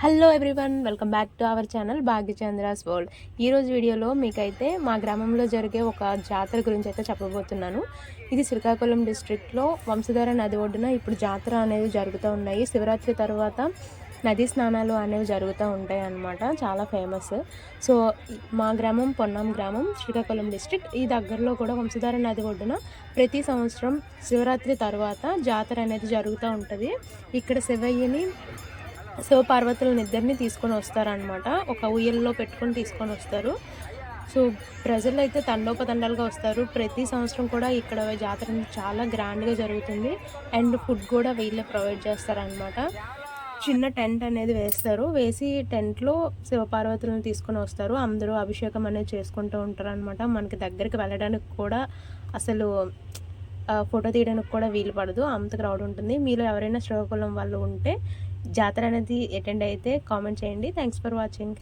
Hello everyone, welcome back to our channel Bhagyachandra's world. ఈరోజు వీడియోలో మీకైతే మా గ్రామంలో జరిగే ఒక జాతర గురించి అయితే చెప్పబోతున్నాను. ఇది శ్రీకాకుళం డిస్ట్రిక్ట్లో వంశధార నది ఒడ్డున ఇప్పుడు జాతర అనేవి జరుగుతూ ఉన్నాయి. శివరాత్రి తర్వాత నదీ స్నానాలు అనేవి జరుగుతూ ఉంటాయి అన్నమాట. చాలా ఫేమస్. సో మా గ్రామం పొన్నాం గ్రామం, శ్రీకాకుళం డిస్ట్రిక్ట్. ఈ దగ్గరలో కూడా వంశధార నది ఒడ్డున ప్రతి సంవత్సరం శివరాత్రి తర్వాత జాతర అనేది జరుగుతూ ఉంటుంది. ఇక్కడ శివయ్యని శివపార్వతులను ఇద్దరిని తీసుకొని వస్తారనమాట. ఒక ఉయ్యల్లో పెట్టుకొని తీసుకొని వస్తారు. సో ప్రజలు అయితే తండోపతండాలుగా వస్తారు. ప్రతి సంవత్సరం కూడా ఇక్కడ జాతర చాలా గ్రాండ్గా జరుగుతుంది. అండ్ ఫుడ్ కూడా వీళ్ళే ప్రొవైడ్ చేస్తారనమాట. చిన్న టెంట్ అనేది వేస్తారు. వేసి టెంట్లో శివపార్వతులను తీసుకొని వస్తారు. అందరూ అభిషేకం అనేది చేసుకుంటూ ఉంటారు అనమాట. మనకి దగ్గరికి వెళ్ళడానికి కూడా అసలు ఫోటో తీయడానికి కూడా వీలు పడదు, అంత క్రౌడ్ ఉంటుంది. మీలో ఎవరైనా శ్రీకాకుళం వాళ్ళు ఉంటే జాతర అనేది అటెండ్ అయితే కామెంట్ చేయండి. Thanks for watching.